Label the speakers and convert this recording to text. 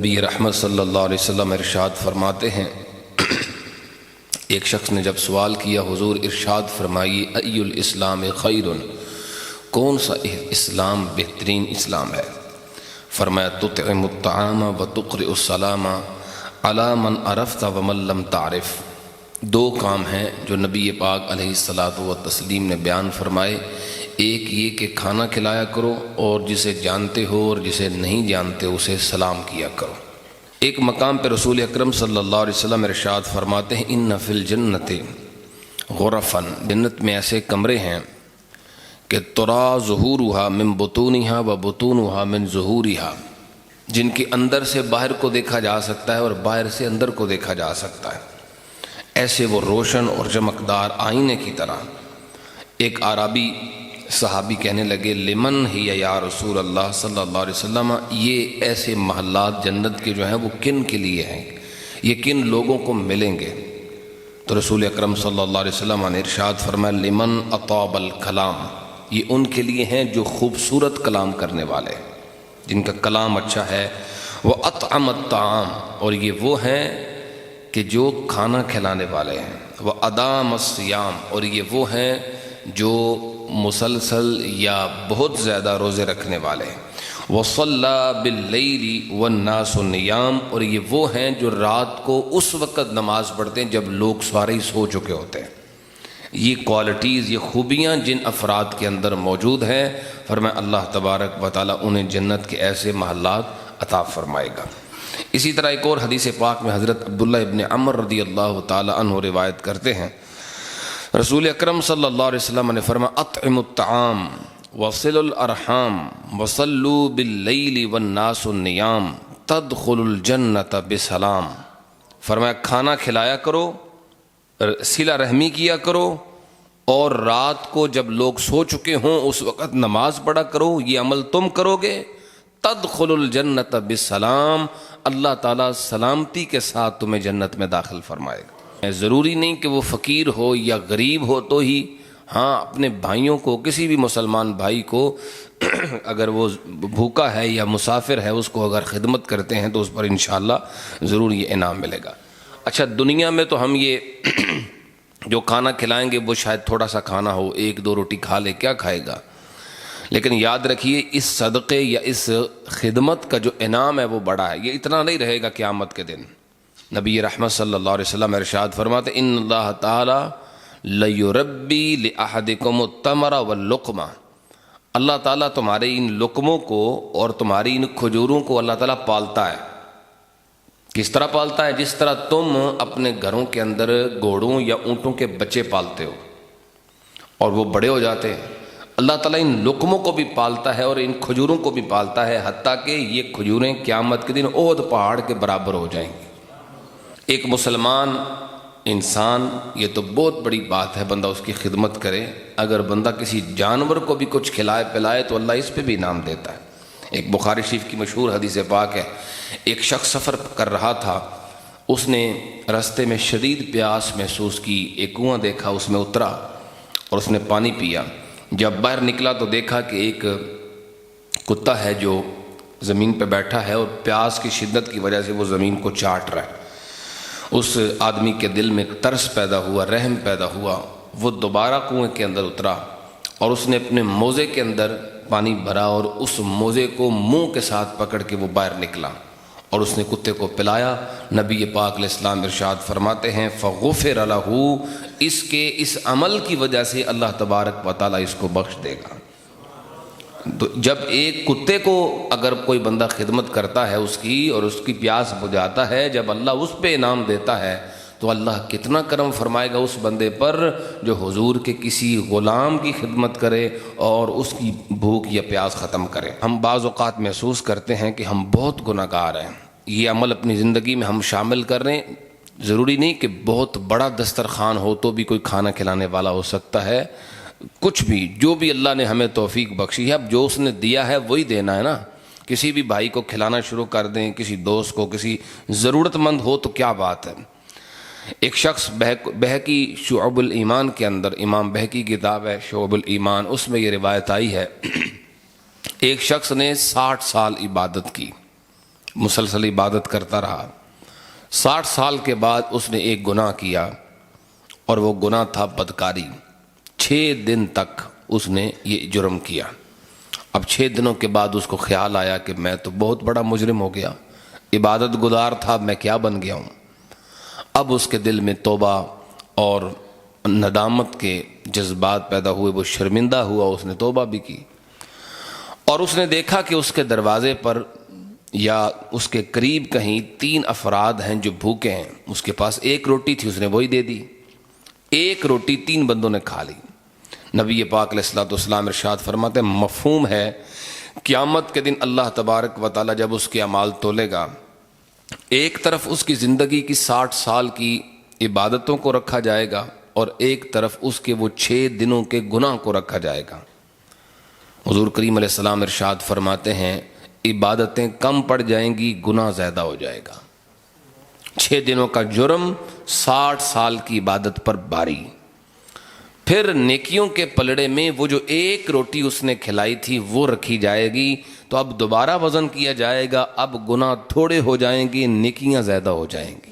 Speaker 1: نبی رحمت صلی اللہ علیہ وسلم ارشاد فرماتے ہیں، ایک شخص نے جب سوال کیا حضور ارشاد فرمائیے ای الاسلام خیر، کون سا اسلام بہترین اسلام ہے؟ فرمایا تطعم الطعام وتقرئ السلام علی من عرفت ومن لم تعرف۔ دو کام ہیں جو نبی پاک علیہ الصلاۃ والتسلیم نے بیان فرمائے، ایک یہ کہ کھانا کھلایا کرو اور جسے جانتے ہو اور جسے نہیں جانتے اسے سلام کیا کرو۔ ایک مقام پہ رسول اکرم صلی اللہ علیہ وسلم ارشاد فرماتے ہیں ان فی الجنت غرفا، جنت میں ایسے کمرے ہیں کہ ترا ظہورها من بطونها وبطونها من ظہورها، جن کے اندر سے باہر کو دیکھا جا سکتا ہے اور باہر سے اندر کو دیکھا جا سکتا ہے، ایسے وہ روشن اور چمکدار آئینے کی طرح۔ ایک عربی صحابی کہنے لگے لمن ہی یا رسول اللہ صلی اللہ علیہ وسلم، یہ ایسے محلات جنت کے جو ہیں وہ کن کے لیے ہیں، یہ کن لوگوں کو ملیں گے؟ تو رسول اکرم صلی اللہ علیہ وسلم نے ارشاد فرمایا لمن اطاب الکلام، یہ ان کے لیے ہیں جو خوبصورت کلام کرنے والے، جن کا کلام اچھا ہے، وہ اطعم الطعام، اور یہ وہ ہیں کہ جو کھانا کھلانے والے ہیں، وہ ادام الصیام، اور یہ وہ ہیں جو مسلسل یا بہت زیادہ روزے رکھنے والے ہیں، وَصَلَّى بِاللَّيْلِ وَالنَّاسُ نِيَامٌ، اور یہ وہ ہیں جو رات کو اس وقت نماز پڑھتے ہیں جب لوگ سارے ہی سو چکے ہوتے ہیں۔ یہ کوالٹیز، یہ خوبیاں جن افراد کے اندر موجود ہیں، فرمایا اللہ تبارک و تعالیٰ انہیں جنت کے ایسے محلات عطا فرمائے گا۔ اسی طرح ایک اور حدیث پاک میں حضرت عبداللہ ابن عمر رضی اللہ تعالیٰ عنہ روایت کرتے ہیں، رسول اکرم صلی اللہ علیہ وسلم نے فرمایا اطعم الطعام وصلوا الارحام وصلوا باللیل والناس النیام تدخل الجنت بسلام۔ فرمایا کھانا کھلایا کرو، صلہ رحمی کیا کرو، اور رات کو جب لوگ سو چکے ہوں اس وقت نماز پڑھا کرو، یہ عمل تم کرو گے تدخل الجنت بسلام، اللہ تعالیٰ سلامتی کے ساتھ تمہیں جنت میں داخل فرمائے گا۔ ضروری نہیں کہ وہ فقیر ہو یا غریب ہو تو ہی، ہاں اپنے بھائیوں کو، کسی بھی مسلمان بھائی کو اگر وہ بھوکا ہے یا مسافر ہے اس کو اگر خدمت کرتے ہیں تو اس پر انشاءاللہ ضرور یہ انعام ملے گا۔ اچھا دنیا میں تو ہم یہ جو کھانا کھلائیں گے وہ شاید تھوڑا سا کھانا ہو، ایک دو روٹی کھا لے، کیا کھائے گا؟ لیکن یاد رکھیے اس صدقے یا اس خدمت کا جو انعام ہے وہ بڑا ہے، یہ اتنا نہیں رہے گا قیامت کے دن۔ نبی رحمت صلی اللہ علیہ وسلم ارشاد فرماتے ان اللہ تعالی لیربی لأحدکم التمر واللقمہ، اللہ تعالیٰ تمہارے ان لقموں کو اور تمہاری ان کھجوروں کو اللہ تعالیٰ پالتا ہے۔ کس طرح پالتا ہے؟ جس طرح تم اپنے گھروں کے اندر گھوڑوں یا اونٹوں کے بچے پالتے ہو اور وہ بڑے ہو جاتے ہیں، اللہ تعالیٰ ان لقموں کو بھی پالتا ہے اور ان کھجوروں کو بھی پالتا ہے، حتیٰ کہ یہ کھجوریں قیامت کے دن احد پہاڑ کے برابر ہو جائیں گی۔ ایک مسلمان انسان، یہ تو بہت بڑی بات ہے بندہ اس کی خدمت کرے، اگر بندہ کسی جانور کو بھی کچھ کھلائے پلائے تو اللہ اس پہ بھی انعام دیتا ہے۔ ایک بخاری شریف کی مشہور حدیث پاک ہے، ایک شخص سفر کر رہا تھا، اس نے راستے میں شدید پیاس محسوس کی، ایک کنواں دیکھا، اس میں اترا اور اس نے پانی پیا۔ جب باہر نکلا تو دیکھا کہ ایک کتا ہے جو زمین پہ بیٹھا ہے اور پیاس کی شدت کی وجہ سے وہ زمین کو چاٹ رہا ہے۔ اس آدمی کے دل میں ترس پیدا ہوا، رحم پیدا ہوا، وہ دوبارہ کنویں کے اندر اترا اور اس نے اپنے موزے کے اندر پانی بھرا اور اس موزے کو منہ کے ساتھ پکڑ کے وہ باہر نکلا اور اس نے کتے کو پلایا۔ نبی پاک علیہ السلام ارشاد فرماتے ہیں فغفر لہ، اس کے اس عمل کی وجہ سے اللہ تبارک و تعالیٰ اس کو بخش دے گا۔ تو جب ایک کتے کو اگر کوئی بندہ خدمت کرتا ہے اس کی اور اس کی پیاس بجھاتا ہے، جب اللہ اس پہ انعام دیتا ہے تو اللہ کتنا کرم فرمائے گا اس بندے پر جو حضور کے کسی غلام کی خدمت کرے اور اس کی بھوک یا پیاس ختم کرے۔ ہم بعض اوقات محسوس کرتے ہیں کہ ہم بہت گناہ گار ہیں، یہ عمل اپنی زندگی میں ہم شامل کر رہے ہیں۔ ضروری نہیں کہ بہت بڑا دسترخوان ہو تو بھی کوئی کھانا کھلانے والا ہو سکتا ہے، کچھ بھی جو بھی اللہ نے ہمیں توفیق بخشی ہے، اب جو اس نے دیا ہے وہی دینا ہے نا۔ کسی بھی بھائی کو کھلانا شروع کر دیں، کسی دوست کو، کسی ضرورت مند ہو تو کیا بات ہے۔ ایک شخص بہقی شعب الایمان کے اندر، امام بہقی کی کتاب ہے شعب الایمان، اس میں یہ روایت آئی ہے، ایک شخص نے 60 سال عبادت کی، مسلسل عبادت کرتا رہا. 60 سال کے بعد اس نے ایک گناہ کیا اور وہ گناہ تھا بدکاری. 6 دن تک اس نے یہ جرم کیا. اب 6 دنوں کے بعد اس کو خیال آیا کہ میں تو بہت بڑا مجرم ہو گیا, عبادت گزار تھا, میں کیا بن گیا ہوں. اب اس کے دل میں توبہ اور ندامت کے جذبات پیدا ہوئے, وہ شرمندہ ہوا, اس نے توبہ بھی کی اور اس نے دیکھا کہ اس کے دروازے پر یا اس کے قریب کہیں 3 افراد ہیں جو بھوکے ہیں. اس کے پاس 1 روٹی تھی, اس نے وہی دے دی. 1 روٹی 3 بندوں نے کھا لی. نبی پاک علیہ الصلوۃ والسلام ارشاد فرماتے ہیں مفہوم ہے قیامت کے دن اللہ تبارک و تعالی جب اس کے اعمال تولے گا, ایک طرف اس کی زندگی کی 60 سال کی عبادتوں کو رکھا جائے گا اور ایک طرف اس کے وہ 6 دنوں کے گناہ کو رکھا جائے گا. حضور کریم علیہ السلام ارشاد فرماتے ہیں عبادتیں کم پڑ جائیں گی, گناہ زیادہ ہو جائے گا. 6 دنوں کا جرم, 60 سال کی عبادت پر باری. پھر نیکیوں کے پلڑے میں وہ جو 1 روٹی اس نے کھلائی تھی وہ رکھی جائے گی. تو اب دوبارہ وزن کیا جائے گا, اب گناہ تھوڑے ہو جائیں گے, نیکیاں زیادہ ہو جائیں گی.